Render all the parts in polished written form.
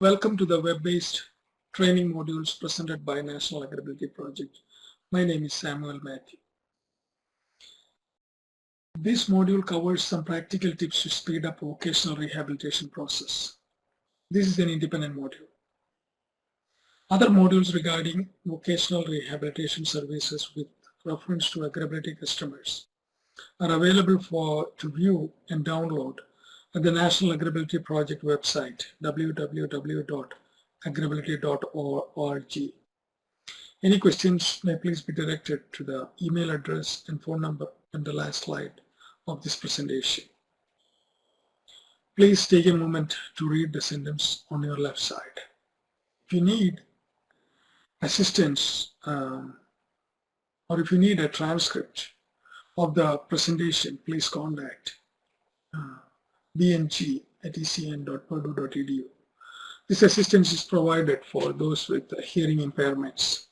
Welcome to the web-based training modules presented by National AgrAbility Project. My name is Samuel Matthew. This module covers some practical tips to speed up vocational rehabilitation process. This is an independent module. Other modules regarding vocational rehabilitation services with reference to AgrAbility customers are available to view and download at the National AgrAbility Project website, www.agrability.org. Any questions may please be directed to the email address and phone number on the last slide of this presentation. Please take a moment to read the sentence on your left side. If you need assistance or if you need a transcript of the presentation, please contact bng@ecn.purdue.edu. This assistance is provided for those with hearing impairments.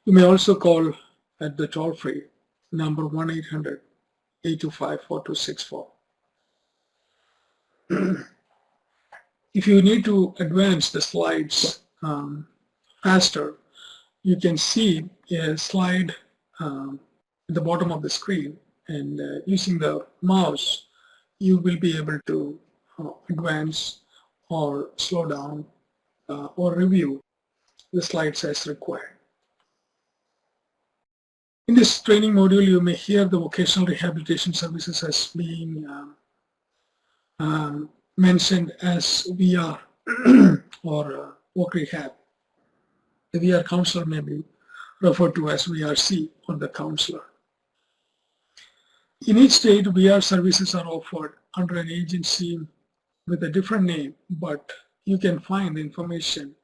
You may also call at the toll-free number 1-800-825-4264. If you need to advance the slides faster, you can see a slide at the bottom of the screen, and using the mouse you will be able to advance or slow down or review the slides as required. In this training module, you may hear the vocational rehabilitation services as being mentioned as VR or work rehab. The VR counselor may be referred to as VRC or the counselor. In each state, VR services are offered under an agency with a different name, but you can find the information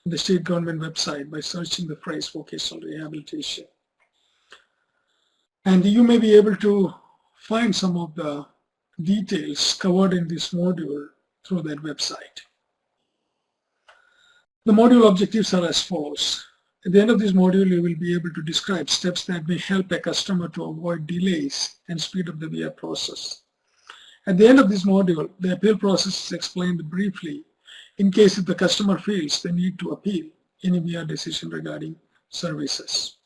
in the state government website by searching the phrase vocational rehabilitation. And you may be able to find some of the details covered in this module through that website. The module objectives are as follows. At the end of this module, you will be able to describe steps that may help a customer to avoid delays and speed up the VR process. At the end of this module, the appeal process is explained briefly in case if the customer feels they need to appeal any VR decision regarding services.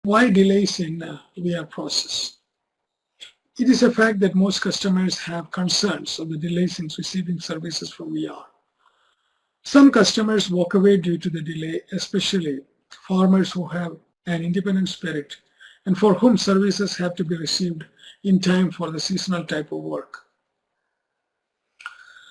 Why delays in VR process? It is a fact that most customers have concerns of the delays in receiving services from VR. Some customers walk away due to the delay, especially farmers who have an independent spirit and for whom services have to be received in time for the seasonal type of work.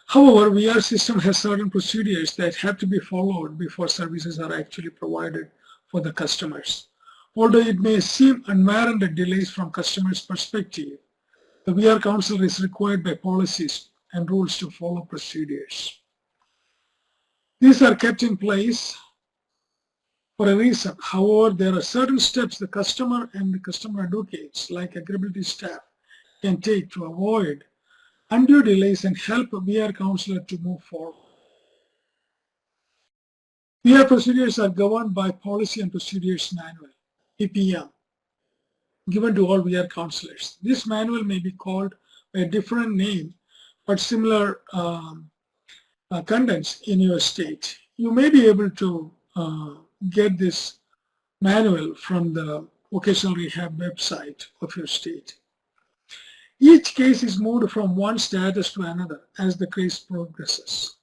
However, VR system has certain procedures that have to be followed before services are actually provided for the customers. Although it may seem unwarranted delays from customers' perspective, the VR counselor is required by policies and rules to follow procedures. These are kept in place for a reason. However, there are certain steps the customer and the customer advocates, like AgrAbility staff, can take to avoid undue delays and help a VR counselor to move forward. VR procedures are governed by Policy and Procedures Manual, PPM, given to all VR counselors. This manual may be called by a different name, but similar contents in your state. You may be able to get this manual from the vocational rehab website of your state. Each case is moved from one status to another as the case progresses.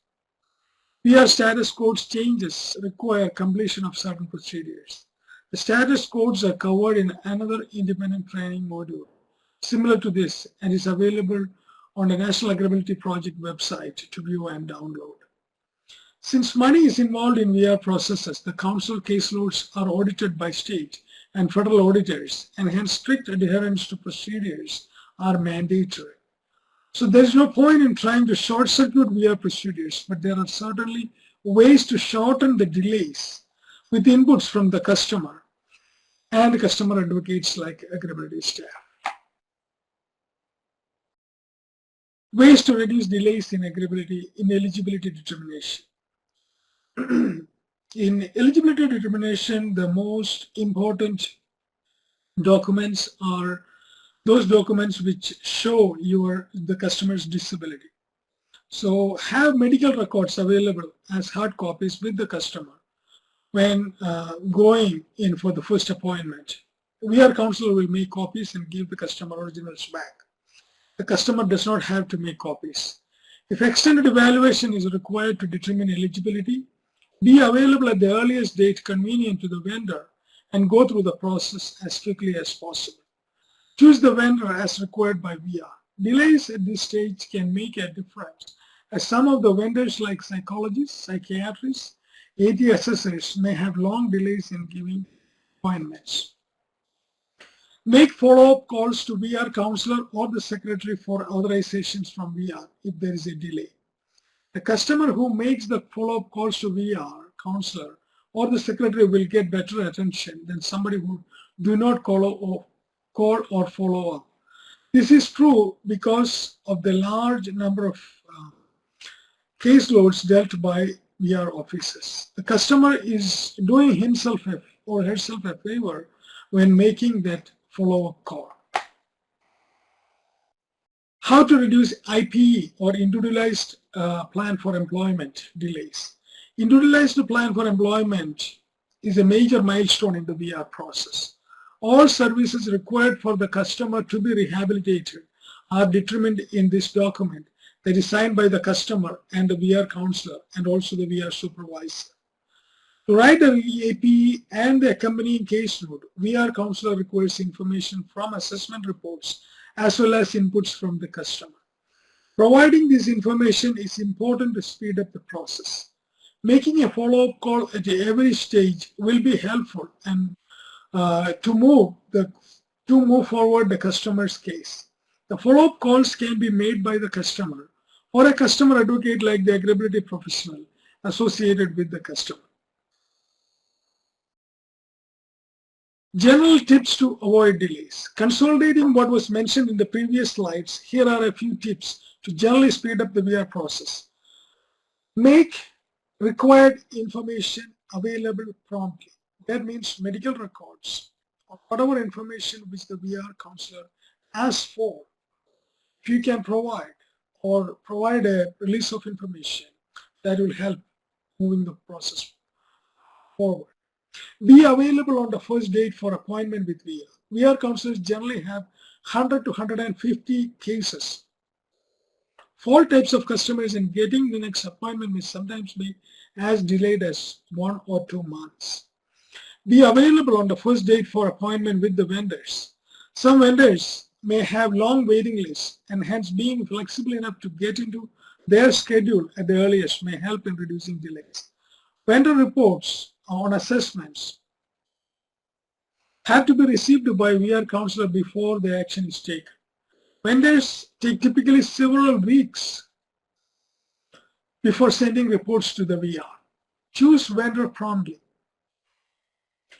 VR status codes changes require completion of certain procedures. The status codes are covered in another independent training module similar to this and is available on the National AgrAbility Project website to view and download. Since money is involved in VR processes, the council caseloads are audited by state and federal auditors, and hence strict adherence to procedures are mandatory. So there is no point in trying to short-circuit VR procedures, but there are certainly ways to shorten the delays with inputs from the customer and the customer advocates like AgrAbility staff. Ways to reduce delays in eligibility determination. In eligibility determination, the most important documents are those documents which show the customer's disability. So have medical records available as hard copies with the customer when going in for the first appointment. VR counselor will make copies and give the customer originals back. The customer does not have to make copies. If extended evaluation is required to determine eligibility, be available at the earliest date convenient to the vendor and go through the process as quickly as possible. Choose the vendor as required by VR. Delays at this stage can make a difference, as some of the vendors like psychologists, psychiatrists, AT assessors may have long delays in giving appointments. Make follow-up calls to VR counselor or the secretary for authorizations from VR if there is a delay. The customer who makes the follow-up calls to VR counselor or the secretary will get better attention than somebody who do not call or follow up. This is true because of the large number of caseloads dealt by VR officers. The customer is doing himself or herself a favor when making that follow-up call. How to reduce IPE or individualized plan for employment delays. Individualized plan for employment is a major milestone in the VR process. All services required for the customer to be rehabilitated are determined in this document that is signed by the customer and the VR counselor and also the VR supervisor. To write the APE and the accompanying case note, VR counselor requires information from assessment reports as well as inputs from the customer. Providing this information is important to speed up the process. Making a follow-up call at every stage will be helpful and to move forward the customer's case. The follow-up calls can be made by the customer or a customer advocate like the AgrAbility professional associated with the customer. General tips to avoid delays. Consolidating what was mentioned in the previous slides, here are a few tips to generally speed up the VR process. Make required information available promptly. That means medical records or whatever information which the VR counselor asks for. If you can provide a release of information, that will help moving the process forward. Be available on the first date for appointment with VR. VR counselors generally have 100 to 150 cases. 4 types of customers and getting the next appointment may sometimes be as delayed as 1 or 2 months. Be available on the first date for appointment with the vendors. Some vendors may have long waiting lists and hence being flexible enough to get into their schedule at the earliest may help in reducing delays. Vendor reports on assessments have to be received by VR counselor before the action is taken. Vendors take typically several weeks before sending reports to the VR. Choose vendor promptly.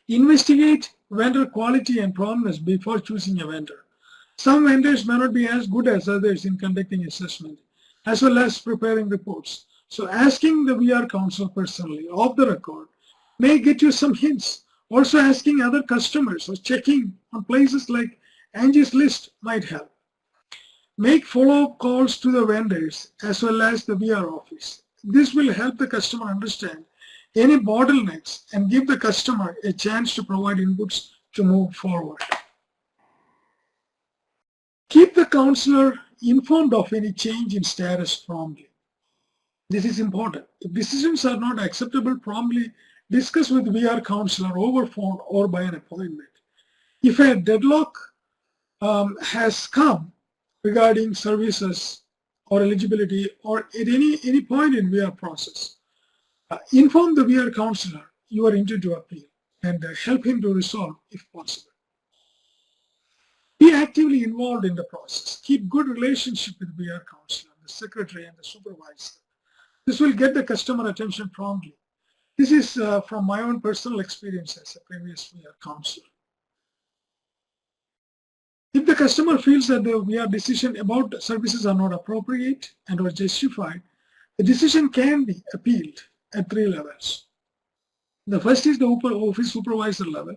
Investigate vendor quality and promptness before choosing a vendor. Some vendors may not be as good as others in conducting assessment as well as preparing reports. So asking the VR counselor personally off the record may get you some hints. Also asking other customers or checking on places like Angie's List might help. Make follow-up calls to the vendors as well as the VR office. This will help the customer understand any bottlenecks and give the customer a chance to provide inputs to move forward. Keep the counselor informed of any change in status promptly. This is important. If decisions are not acceptable, promptly discuss with VR counselor over phone or by an appointment. If a deadlock has come regarding services or eligibility or at any point in VR process, inform the VR counselor you are into to appeal and help him to resolve if possible. Be actively involved in the process. Keep good relationship with VR counselor, the secretary and the supervisor. This will get the customer attention promptly. This is from my own personal experience as a previous VR counselor. If the customer feels that the VR decision about services are not appropriate and or justified, the decision can be appealed at 3 levels. The first is the office supervisor level,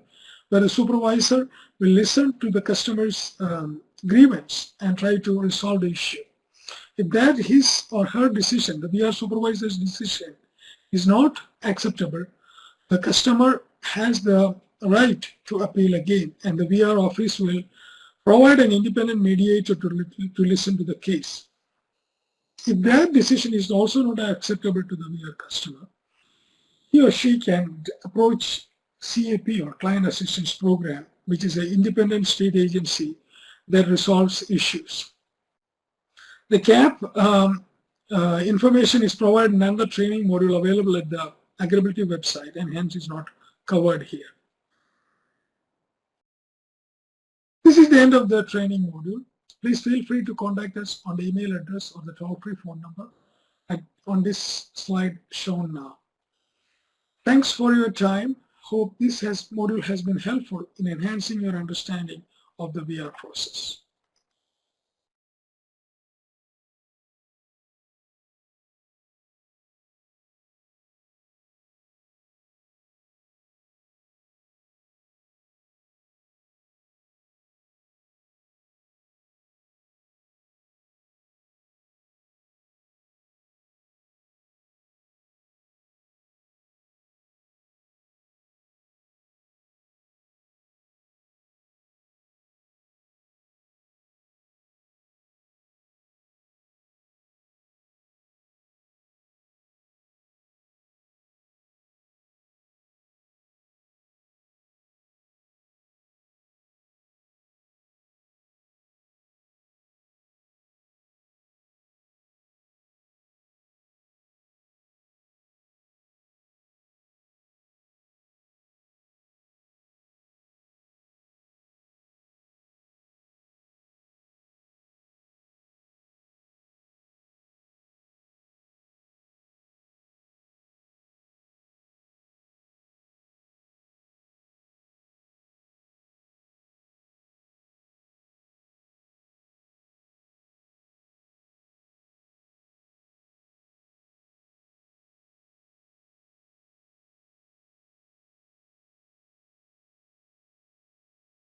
where the supervisor will listen to the customer's grievance and try to resolve the issue. If that his or her decision, the VR supervisor's decision, is not acceptable, the customer has the right to appeal again, and the VR office will provide an independent mediator to listen to the case. If that decision is also not acceptable to the VR customer, he or she can approach CAP or Client Assistance Program, which is an independent state agency that resolves issues. The CAP information is provided in another training module available at the AgrAbility website and hence is not covered here. This is the end of the training module. Please feel free to contact us on the email address or the toll-free phone number on this slide shown now. Thanks for your time. Hope this module has been helpful in enhancing your understanding of the VR process.